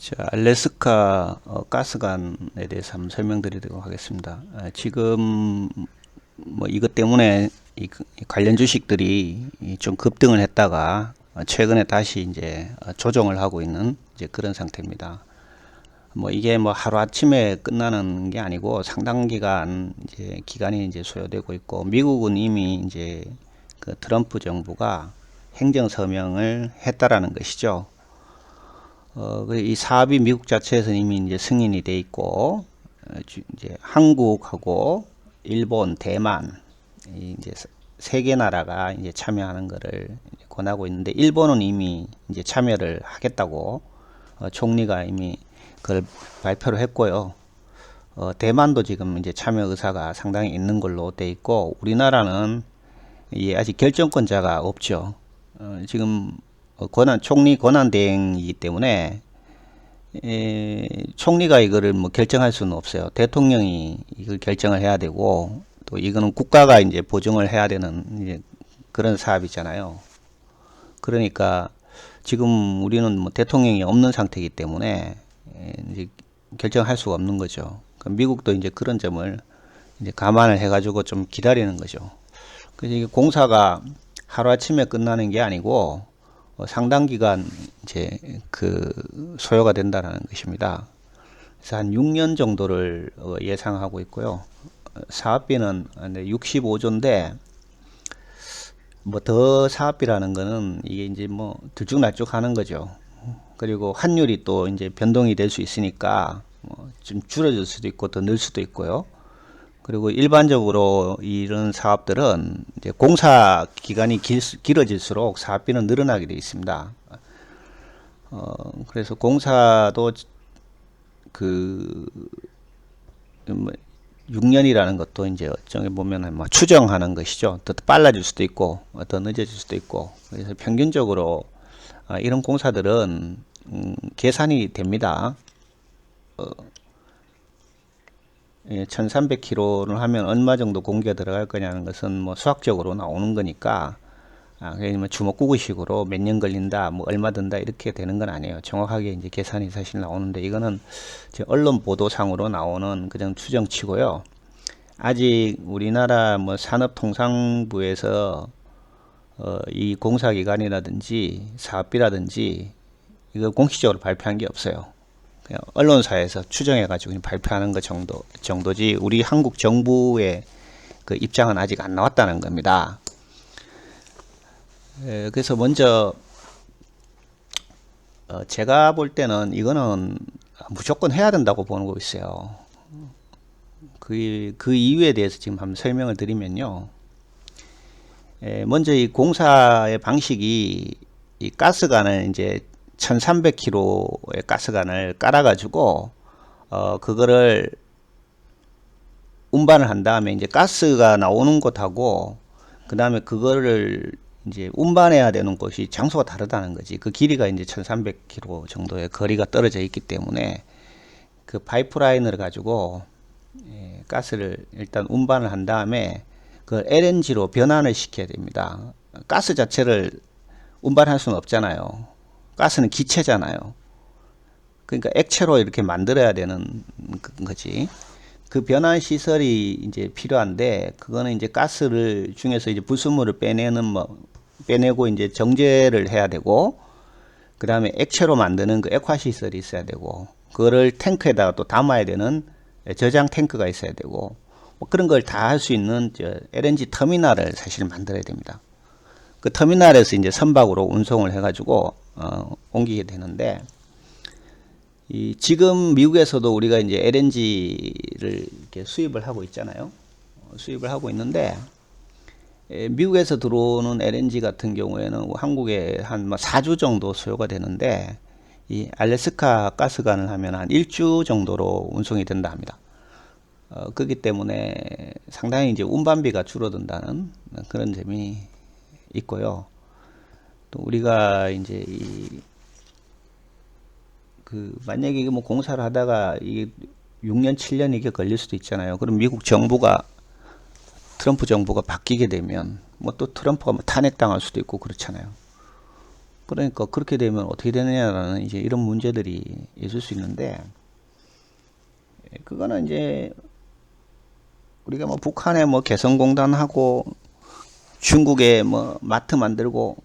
자, 알래스카 가스관에 대해서 한번 설명드리도록 하겠습니다. 지금 뭐 이것 때문에 이 관련 주식들이 좀 급등을 했다가 최근에 다시 이제 조정을 하고 있는 이제 그런 상태입니다. 뭐 이게 뭐 하루아침에 끝나는 게 아니고 상당 기간 이제 기간이 이제 소요되고 있고, 미국은 이미 이제 그 트럼프 정부가 행정 서명을 했다라는 것이죠. 이 사업이 미국 자체에서 이미 이제 승인이 돼 있고, 이제 한국하고 일본, 대만, 이제 세 개 나라가 이제 참여하는 것을 권하고 있는데, 일본은 이미 이제 참여를 하겠다고 총리가 이미 그걸 발표를 했고요. 대만도 지금 이제 참여 의사가 상당히 있는 걸로 돼 있고, 우리나라는 아직 결정권자가 없죠. 지금 총리 권한 대행이기 때문에 총리가 이거를 뭐 결정할 수는 없어요. 대통령이 이걸 결정을 해야 되고, 또 이거는 국가가 이제 보증을 해야 되는 이제 그런 사업이잖아요. 그러니까 지금 우리는 뭐 대통령이 없는 상태이기 때문에 이제 결정할 수가 없는 거죠. 미국도 이제 그런 점을 이제 감안을 해가지고 좀 기다리는 거죠. 그래서 이게 공사가 하루아침에 끝나는 게 아니고 상당 기간 이제 그 소요가 된다는 것입니다. 그래서 한 6년 정도를 예상하고 있고요. 사업비는 65조인데, 뭐 더 사업비라는 거는 이게 이제 뭐 들쭉날쭉 하는 거죠. 그리고 환율이 또 이제 변동이 될 수 있으니까 좀 줄어질 수도 있고 더 늘 수도 있고요. 그리고 일반적으로 이런 사업들은 이제 공사 기간이 길어질수록 사업비는 늘어나게 되어 있습니다. 그래서 공사도 그 6년이라는 것도 이제 어쩌게 보면 뭐 추정하는 것이죠. 더 빨라질 수도 있고 더 늦어질 수도 있고, 그래서 평균적으로 이런 공사들은 계산이 됩니다. 1300km를 하면 얼마 정도 공기가 들어갈 거냐는 것은 뭐 수학적으로 나오는 거니까, 뭐 주먹구구식으로 몇 년 걸린다, 뭐 얼마 든다 이렇게 되는 건 아니에요. 정확하게 이제 계산이 사실 나오는데, 이거는 언론 보도상으로 나오는 그냥 추정치고요. 아직 우리나라 뭐 산업통상부에서 이 공사 기간이라든지 사업비라든지 이거 공식적으로 발표한 게 없어요. 그냥 언론사에서 추정해가지고 발표하는 것 정도지, 우리 한국 정부의 그 입장은 아직 안 나왔다는 겁니다. 그래서 먼저 제가 볼 때는 이거는 무조건 해야 된다고 보는 거 있어요. 그 이유에 대해서 지금 한번 설명을 드리면요. 먼저 이 공사의 방식이, 이 가스관을 이제 1300km의 가스관을 깔아가지고 그거를 운반을 한 다음에 이제 가스가 나오는 곳하고 그 다음에 그거를 이제 운반해야 되는 곳이 장소가 다르다는 거지. 그 길이가 이제 1300km 정도의 거리가 떨어져 있기 때문에 그 파이프라인을 가지고 가스를 일단 운반을 한 다음에 그 LNG로 변환을 시켜야 됩니다. 가스 자체를 운반할 수는 없잖아요. 가스는 기체잖아요. 그러니까 액체로 이렇게 만들어야 되는 거지. 그 변환 시설이 이제 필요한데, 그거는 이제 가스를 중에서 이제 불순물을 빼내고 이제 정제를 해야 되고, 그 다음에 액체로 만드는 그 액화 시설이 있어야 되고, 그거를 탱크에다가 또 담아야 되는 저장 탱크가 있어야 되고, 뭐 그런 걸 다 할 수 있는 LNG 터미널을 사실 만들어야 됩니다. 그 터미널에서 이제 선박으로 운송을 해가지고 옮기게 되는데, 지금 미국에서도 우리가 이제 LNG를 이렇게 수입을 하고 있잖아요. 수입을 하고 있는데, 미국에서 들어오는 LNG 같은 경우에는 한국에 한 4주 정도 소요가 되는데, 이 알래스카 가스관을 하면 한 1주 정도로 운송이 된다 합니다. 그렇기 때문에 상당히 이제 운반비가 줄어든다는 그런 점이 있고요. 또 우리가 이제 만약에 뭐 공사를 하다가 이게 6년, 7년 이게 걸릴 수도 있잖아요. 그럼 미국 정부가, 트럼프 정부가 바뀌게 되면 뭐 또 트럼프가 뭐 탄핵당할 수도 있고 그렇잖아요. 그러니까 그렇게 되면 어떻게 되느냐라는 이제 이런 문제들이 있을 수 있는데, 그거는 이제 우리가 뭐 북한에 뭐 개성공단하고 중국에 뭐 마트 만들고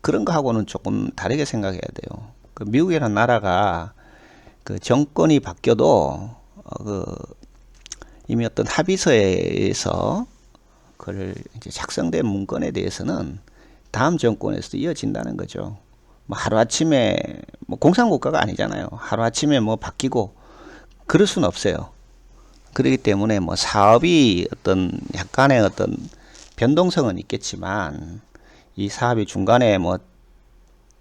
그런 거하고는 조금 다르게 생각해야 돼요. 그 미국이라는 나라가 그 정권이 바뀌어도 그 이미 어떤 합의서에서 그걸 이제 작성된 문건에 대해서는 다음 정권에서도 이어진다는 거죠. 뭐 하루아침에 뭐 공산국가가 아니잖아요. 하루아침에 뭐 바뀌고 그럴 수는 없어요. 그렇기 때문에 뭐 사업이 어떤 약간의 어떤 변동성은 있겠지만 이 사업이 중간에 뭐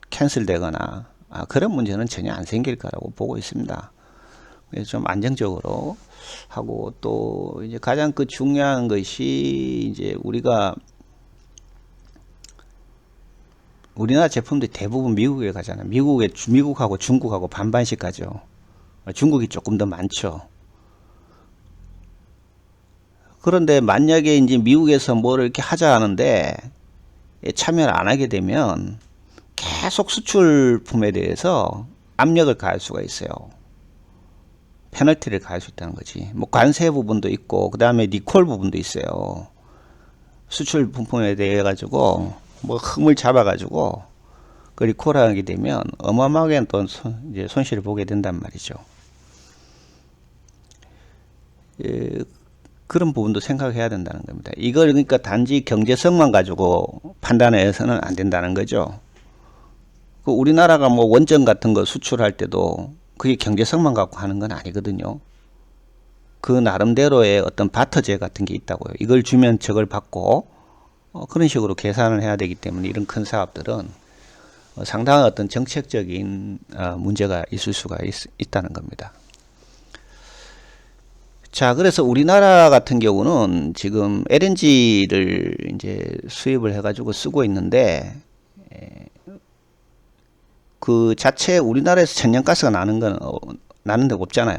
캔슬되거나 그런 문제는 전혀 안 생길 거라고 보고 있습니다. 그래서 좀 안정적으로 하고, 또 이제 가장 그 중요한 것이 이제 우리나라 제품들이 대부분 미국에 가잖아요. 미국하고 중국하고 반반씩 가죠. 중국이 조금 더 많죠. 그런데 만약에 이제 미국에서 뭐를 이렇게 하자 하는데 참여를 안 하게 되면 계속 수출품에 대해서 압력을 가할 수가 있어요. 페널티를 가할 수 있다는 거지. 뭐 관세 부분도 있고, 그 다음에 리콜 부분도 있어요. 수출 부품에 대해 가지고 뭐 흠을 잡아 가지고 그 리콜하게 되면 어마어마하게 또 이제 손실을 보게 된단 말이죠. 예, 그런 부분도 생각해야 된다는 겁니다. 이걸 그러니까 단지 경제성만 가지고 판단해서는 안 된다는 거죠. 그 우리나라가 뭐 원전 같은 거 수출할 때도 그게 경제성만 갖고 하는 건 아니거든요. 그 나름대로의 어떤 바터제 같은 게 있다고요. 이걸 주면 저걸 받고 그런 식으로 계산을 해야 되기 때문에 이런 큰 사업들은 상당한 어떤 정책적인 문제가 있을 수가 있다는 겁니다. 자, 그래서 우리나라 같은 경우는 지금 LNG를 이제 수입을 해가지고 쓰고 있는데, 그 자체 우리나라에서 천연가스가 나는 데가 없잖아요.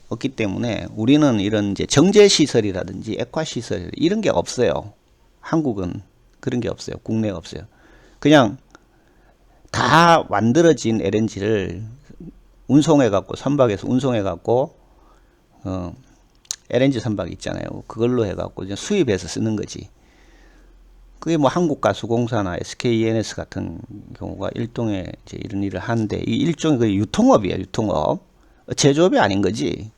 없기 때문에 우리는 이런 이제 정제 시설이라든지 액화 시설 이런 게 없어요. 한국은 그런 게 없어요. 국내에 없어요. 그냥 다 만들어진 LNG를 운송해 갖고 선박에서 운송해 갖고 LNG 선박 있잖아요. 그걸로 해 갖고 수입해서 쓰는 거지. 그게 뭐 한국가스공사나 SKENS 같은 경우가 일종의 이제 이런 일을 하는데, 이 일종의 그 유통업이에요. 유통업. 제조업이 아닌 거지.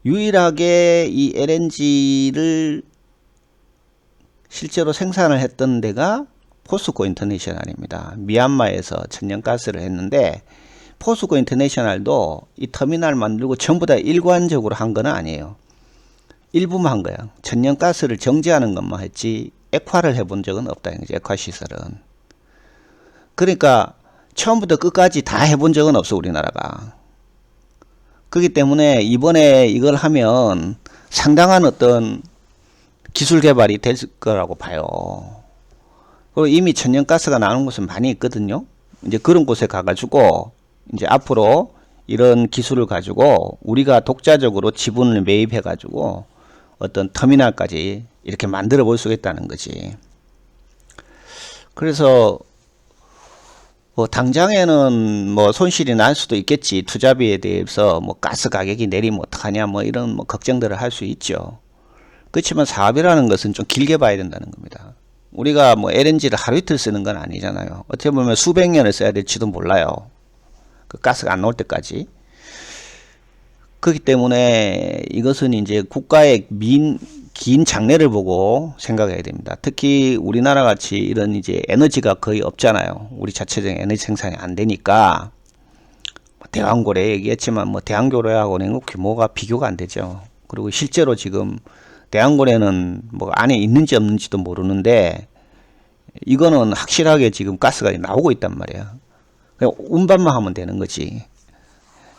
유일하게 이 LNG를 실제로 생산을 했던 데가 포스코 인터내셔널입니다. 미얀마에서 천연가스를 했는데, 포스코 인터내셔널도 이 터미널 만들고 전부 다 일관적으로 한 건 아니에요. 일부만 한 거야. 천연가스를 정제하는 것만 했지 액화를 해본 적은 없다. 액화 시설은. 그러니까 처음부터 끝까지 다 해본 적은 없어, 우리나라가. 그렇기 때문에 이번에 이걸 하면 상당한 어떤 기술 개발이 될 거라고 봐요. 그리고 이미 천연가스가 나오는 곳은 많이 있거든요. 이제 그런 곳에 가가지고 이제 앞으로 이런 기술을 가지고 우리가 독자적으로 지분을 매입해가지고 어떤 터미널까지 이렇게 만들어 볼 수가 있다는 거지. 그래서 뭐 당장에는 뭐 손실이 날 수도 있겠지. 투자비에 대해서 뭐 가스 가격이 내리면 어떡하냐 뭐 이런 뭐 걱정들을 할 수 있죠. 그렇지만 사업이라는 것은 좀 길게 봐야 된다는 겁니다. 우리가 뭐 LNG를 하루 이틀 쓰는 건 아니잖아요. 어떻게 보면 수백 년을 써야 될지도 몰라요. 그 가스가 안 나올 때까지. 그렇기 때문에 이것은 이제 국가의 긴 장래를 보고 생각해야 됩니다. 특히 우리나라 같이 이런 이제 에너지가 거의 없잖아요. 우리 자체적인 에너지 생산이 안 되니까, 대왕고래 얘기했지만 뭐 대왕고래하고는 규모가 비교가 안 되죠. 그리고 실제로 지금 대왕고래는 뭐 안에 있는지 없는지도 모르는데 이거는 확실하게 지금 가스가 나오고 있단 말이야. 그냥 운반만 하면 되는 거지.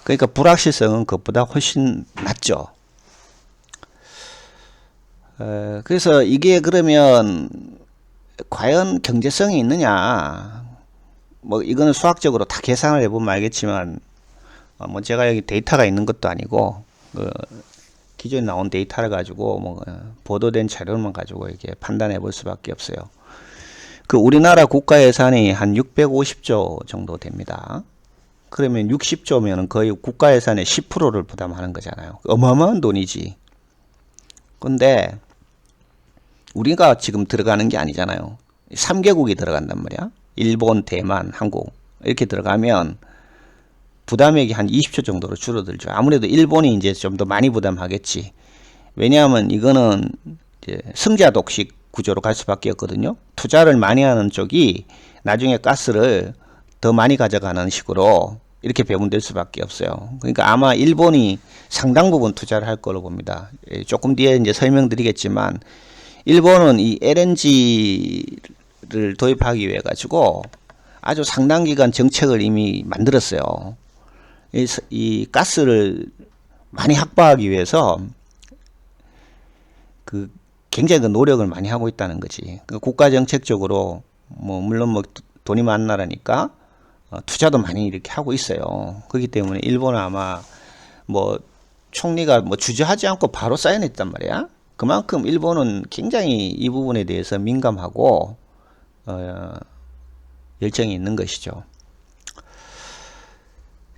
그러니까 불확실성은 그것보다 훨씬 낮죠. 그래서 이게 그러면 과연 경제성이 있느냐, 뭐 이거는 수학적으로 다 계산을 해보면 알겠지만, 뭐 제가 여기 데이터가 있는 것도 아니고 기존에 나온 데이터를 가지고 뭐 보도된 자료만 가지고 이렇게 판단해 볼 수밖에 없어요. 그 우리나라 국가 예산이 한 650조 정도 됩니다. 그러면 60조면은 거의 국가 예산의 10%를 부담하는 거잖아요. 어마어마한 돈이지. 근데 우리가 지금 들어가는 게 아니잖아요. 3개국이 들어간단 말이야. 일본, 대만, 한국 이렇게 들어가면 부담액이 한 20조 정도로 줄어들죠. 아무래도 일본이 이제 좀 더 많이 부담하겠지. 왜냐하면 이거는 이제 승자 독식 구조로 갈 수밖에 없거든요. 투자를 많이 하는 쪽이 나중에 가스를 더 많이 가져가는 식으로 이렇게 배분될 수밖에 없어요. 그러니까 아마 일본이 상당 부분 투자를 할 걸로 봅니다. 조금 뒤에 이제 설명드리겠지만 일본은 이 LNG를 도입하기 위해 가지고 아주 상당 기간 정책을 이미 만들었어요. 이 가스를 많이 확보하기 위해서 그 굉장히 그 노력을 많이 하고 있다는 거지. 그 국가 정책적으로 뭐 물론 뭐 돈이 많은 나라니까 투자도 많이 이렇게 하고 있어요. 그렇기 때문에 일본은 아마 뭐 총리가 뭐 주저하지 않고 바로 사인했단 말이야. 그만큼 일본은 굉장히 이 부분에 대해서 민감하고 열정이 있는 것이죠.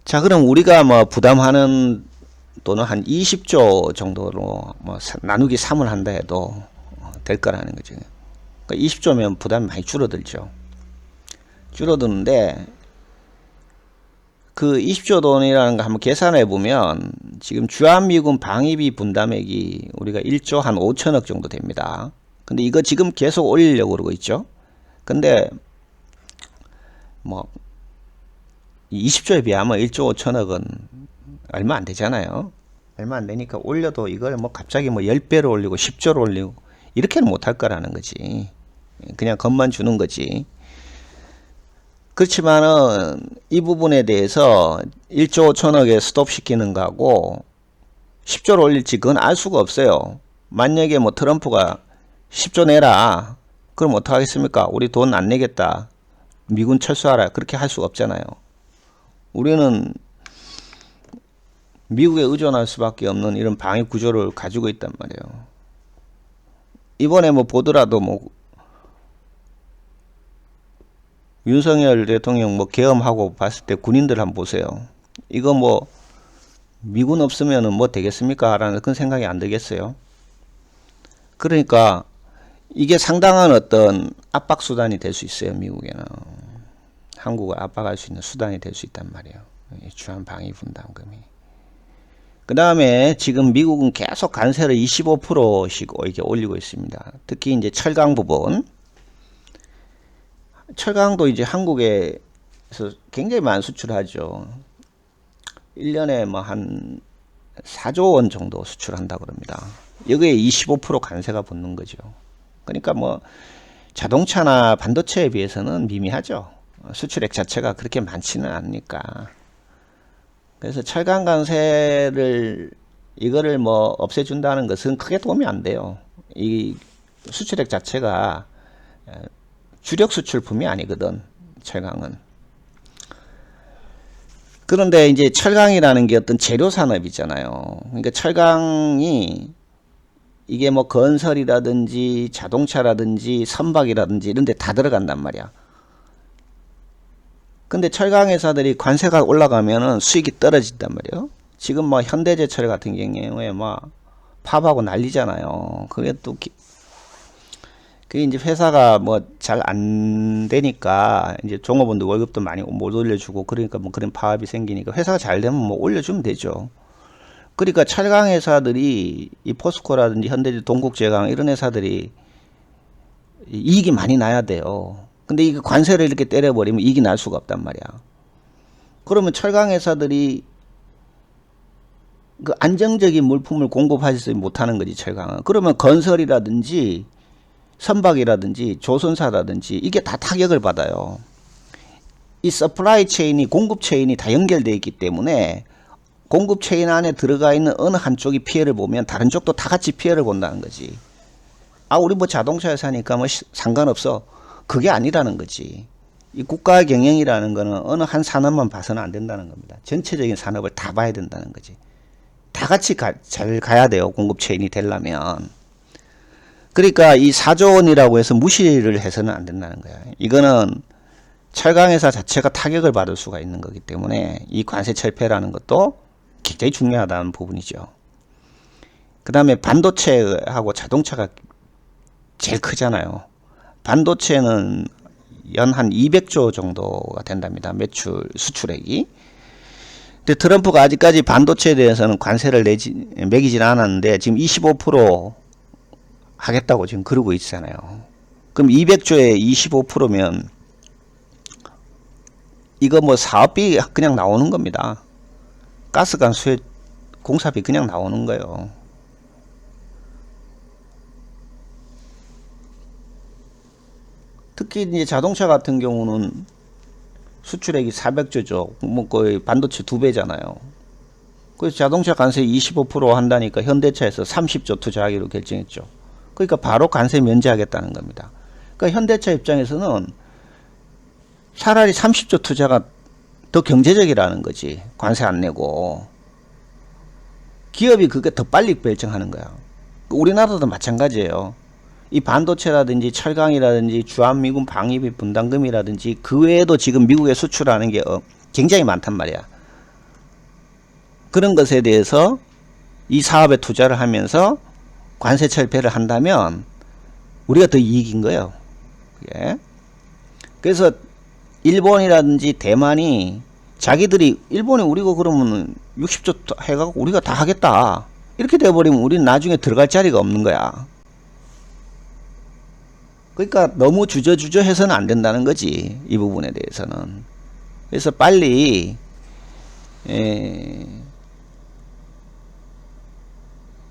자, 그럼 우리가 뭐 부담하는 또는 한 20조 정도로 뭐 나누기 3을 한다 해도 될 거라는 거죠. 그러니까 20조면 부담이 많이 줄어들죠. 줄어드는데 그 20조 돈이라는 거 한번 계산해 보면 지금 주한미군 방위비 분담액이 우리가 1조 한 5천억 정도 됩니다. 근데 이거 지금 계속 올리려고 그러고 있죠. 근데 뭐 20조에 비하면 1조 5천억은 얼마 안 되잖아요. 얼마 안 되니까 올려도 이걸 뭐 갑자기 뭐 10배로 올리고 10조로 올리고 이렇게는 못할 거라는 거지. 그냥 겁만 주는 거지. 그렇지만은 이 부분에 대해서 1조 5천억에 스톱시키는 거하고 10조로 올릴지 그건 알 수가 없어요. 만약에 뭐 트럼프가 10조 내라. 그럼 어떡하겠습니까? 우리 돈 안 내겠다. 미군 철수하라. 그렇게 할 수가 없잖아요. 우리는 미국에 의존할 수밖에 없는 이런 방위 구조를 가지고 있단 말이에요. 이번에 뭐 보더라도 뭐 윤석열 대통령 뭐 계엄하고 봤을 때 군인들 한번 보세요. 이거 뭐 미군 없으면은 뭐 되겠습니까? 라는 그런 생각이 안 들겠어요. 그러니까 이게 상당한 어떤 압박 수단이 될 수 있어요. 미국에는. 한국을 압박할 수 있는 수단이 될 수 있단 말이에요. 주한 방위 분담금이. 그 다음에 지금 미국은 계속 관세를 25%씩 이렇게 올리고 있습니다. 특히 이제 철강 부분. 철강도 이제 한국에서 굉장히 많이 수출하죠. 1년에 뭐 한 4조 원 정도 수출한다고 그럽니다. 여기에 25% 관세가 붙는 거죠. 그러니까 뭐 자동차나 반도체에 비해서는 미미하죠. 수출액 자체가 그렇게 많지는 않으니까. 그래서 철강 관세를 이거를 뭐 없애준다는 것은 크게 도움이 안 돼요. 이 수출액 자체가 주력 수출품이 아니거든. 철강은. 그런데 이제 철강이라는 게 어떤 재료 산업이잖아요. 그러니까 철강이 이게 뭐 건설이라든지 자동차라든지 선박이라든지 이런 데 다 들어간단 말이야. 근데 철강 회사들이 관세가 올라가면은 수익이 떨어진단 말이에요. 지금 뭐 현대제철 같은 경우에 막 파업하고 난리잖아요. 그게 또 그게 이제 회사가 뭐 잘 안 되니까 이제 종업원들 월급도 많이 못 올려주고 그러니까 뭐 그런 파업이 생기니까 회사가 잘 되면 뭐 올려주면 되죠. 그러니까 철강 회사들이 이 포스코라든지 현대제, 동국제강 이런 회사들이 이익이 많이 나야 돼요. 근데 이 관세를 이렇게 때려버리면 이익이 날 수가 없단 말이야. 그러면 철강 회사들이 그 안정적인 물품을 공급하지 못하는 거지, 철강은. 그러면 건설이라든지 선박이라든지 조선사라든지 이게 다 타격을 받아요. 이 서플라이 체인이, 공급 체인이 다 연결되어 있기 때문에 공급 체인 안에 들어가 있는 어느 한쪽이 피해를 보면 다른 쪽도 다 같이 피해를 본다는 거지. 아, 우리 뭐 자동차 회사니까 뭐 상관없어. 그게 아니라는 거지. 이 국가 경영이라는 거는 어느 한 산업만 봐서는 안 된다는 겁니다. 전체적인 산업을 다 봐야 된다는 거지. 다 같이 잘 가야 돼요. 공급 체인이 되려면. 그러니까 이 4조 원이라고 해서 무시를 해서는 안 된다는 거야. 이거는 철강회사 자체가 타격을 받을 수가 있는 거기 때문에 이 관세 철폐라는 것도 굉장히 중요하다는 부분이죠. 그 다음에 반도체하고 자동차가 제일 크잖아요. 반도체는 연 한 200조 정도가 된답니다. 매출 수출액이. 근데 트럼프가 아직까지 반도체에 대해서는 관세를 매기진 않았는데 지금 25% 하겠다고 지금 그러고 있잖아요. 그럼 200조에 25%면 이거 뭐 사업비 그냥 나오는 겁니다. 가스관 수혜 공사비 그냥 나오는 거예요. 특히 이제 자동차 같은 경우는 수출액이 400조죠. 뭐 거의 반도체 2배잖아요. 그래서 자동차 관세 25% 한다니까 현대차에서 30조 투자하기로 결정했죠. 그러니까 바로 관세 면제하겠다는 겁니다. 그러니까 현대차 입장에서는 차라리 30조 투자가 더 경제적이라는 거지. 관세 안 내고. 기업이 그게 더 빨리 결정하는 거야. 우리나라도 마찬가지예요. 이 반도체라든지 철강이라든지 주한미군 방위비 분담금이라든지 그 외에도 지금 미국에 수출하는 게 굉장히 많단 말이야. 그런 것에 대해서 이 사업에 투자를 하면서 관세 철폐를 한다면 우리가 더 이익인 거예요. 예. 그래서 일본이라든지 대만이 자기들이 일본이 우리가 그러면 60조 해가지고 우리가 다 하겠다 이렇게 돼버리면 우리는 나중에 들어갈 자리가 없는 거야. 그러니까 너무 주저주저 해서는 안 된다는 거지. 이 부분에 대해서는. 그래서 빨리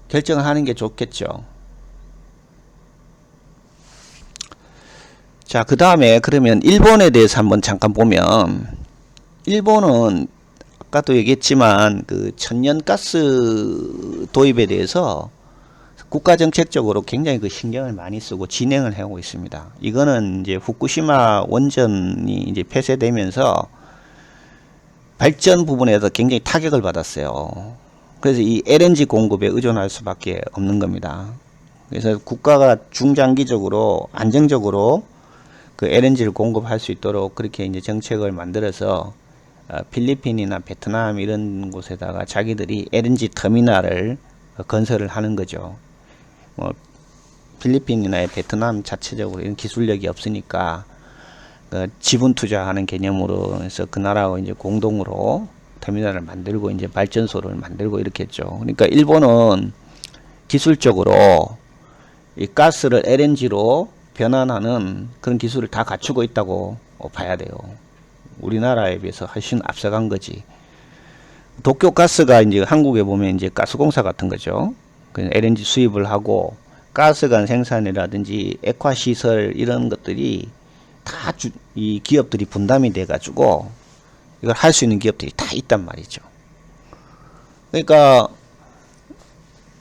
결정을 하는 게 좋겠죠. 자, 그 다음에 그러면 일본에 대해서 한번 잠깐 보면 일본은 아까도 얘기했지만 그 천연가스 도입에 대해서 국가정책적으로 굉장히 그 신경을 많이 쓰고 진행을 하고 있습니다. 이거는 이제 후쿠시마 원전이 이제 폐쇄되면서 발전 부분에서 굉장히 타격을 받았어요. 그래서 이 LNG 공급에 의존할 수밖에 없는 겁니다. 그래서 국가가 중장기적으로 안정적으로 그 LNG를 공급할 수 있도록 그렇게 이제 정책을 만들어서 필리핀이나 베트남 이런 곳에다가 자기들이 LNG 터미널을 건설을 하는 거죠. 뭐 필리핀이나 베트남 자체적으로 이런 기술력이 없으니까 지분 투자하는 개념으로 해서 그 나라하고 이제 공동으로 터미널을 만들고 이제 발전소를 만들고 이렇게 했죠. 그러니까 일본은 기술적으로 이 가스를 LNG로 변환하는 그런 기술을 다 갖추고 있다고 봐야 돼요. 우리나라에 비해서 훨씬 앞서간 거지. 도쿄가스가 이제 한국에 보면 이제 가스공사 같은 거죠. LNG 수입을 하고 가스관 생산이라든지 액화 시설 이런 것들이 다 이 기업들이 분담이 돼 가지고 이걸 할 수 있는 기업들이 다 있단 말이죠. 그러니까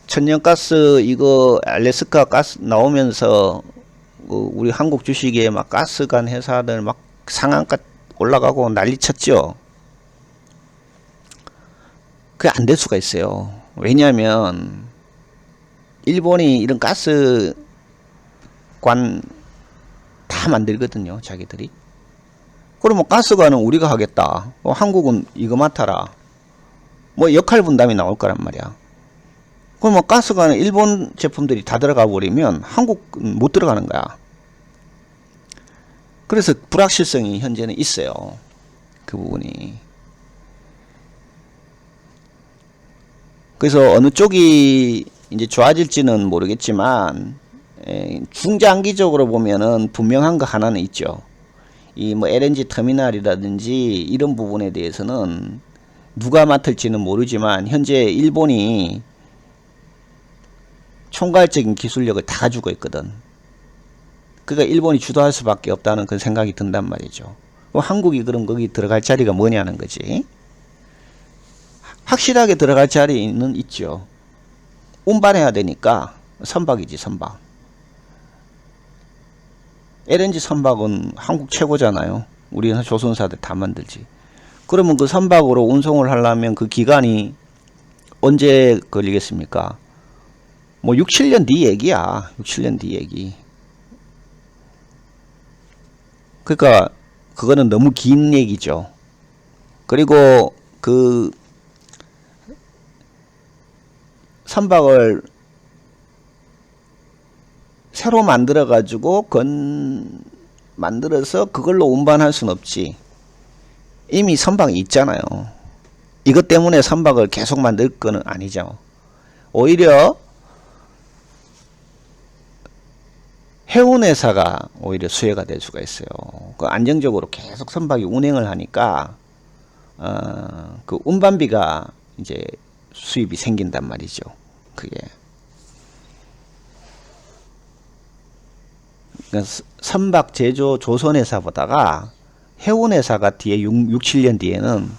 천연가스 이거 알래스카 가스 나오면서 우리 한국 주식에 막 가스관 회사들 막 상한가 올라가고 난리 쳤죠. 그게 안 될 수가 있어요. 왜냐하면 일본이 이런 가스관 다 만들거든요. 자기들이. 그러면 가스관은 우리가 하겠다. 한국은 이거 맡아라. 뭐 역할 분담이 나올 거란 말이야. 그러면 가스관은 일본 제품들이 다 들어가 버리면 한국은 못 들어가는 거야. 그래서 불확실성이 현재는 있어요. 그 부분이. 그래서 어느 쪽이 이제 좋아질지는 모르겠지만 중장기적으로 보면은 분명한 거 하나는 있죠. 이 뭐 LNG 터미널이라든지 이런 부분에 대해서는 누가 맡을지는 모르지만 현재 일본이 총괄적인 기술력을 다 가지고 있거든. 그러니까 일본이 주도할 수밖에 없다는 그런 생각이 든단 말이죠. 한국이 그럼 거기 들어갈 자리가 뭐냐는 거지. 확실하게 들어갈 자리는 있죠. 운반해야 되니까 선박이지, 선박. LNG 선박은 한국 최고잖아요. 우리는 조선사들 다 만들지. 그러면 그 선박으로 운송을 하려면 그 기간이 언제 걸리겠습니까? 뭐 6, 7년 뒤 얘기야. 6, 7년 뒤 얘기. 그러니까 그거는 너무 긴 얘기죠. 그리고 그 선박을 새로 만들어 가지고 만들어서 그걸로 운반할 순 없지. 이미 선박이 있잖아요. 이것 때문에 선박을 계속 만들 거는 아니죠. 오히려 해운회사가 오히려 수혜가 될 수가 있어요. 그 안정적으로 계속 선박이 운행을 하니까 그 운반비가 이제 수입이 생긴단 말이죠. 그게 그러니까 선박 제조 조선회사보다가 해운회사가 뒤에 6, 7년 뒤에는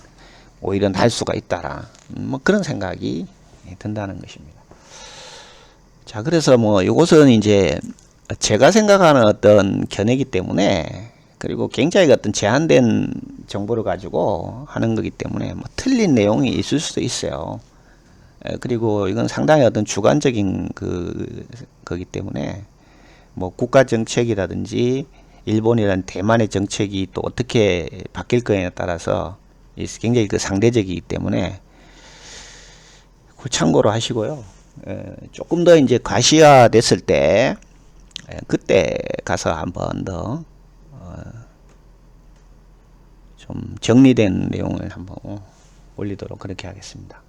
오히려 날 수가 있다라. 뭐 그런 생각이 든다는 것입니다. 자, 그래서 뭐 이것은 이제 제가 생각하는 어떤 견해이기 때문에, 그리고 굉장히 어떤 제한된 정보를 가지고 하는 거기 때문에 뭐 틀린 내용이 있을 수도 있어요. 그리고 이건 상당히 어떤 주관적인 거기 때문에 뭐 국가 정책이라든지 일본이라는 대만의 정책이 또 어떻게 바뀔 거에 따라서 굉장히 그 상대적이기 때문에 그걸 참고로 하시고요. 조금 더 이제 과시화 됐을 때 그때 가서 한번 더 좀 정리된 내용을 한번 올리도록 그렇게 하겠습니다.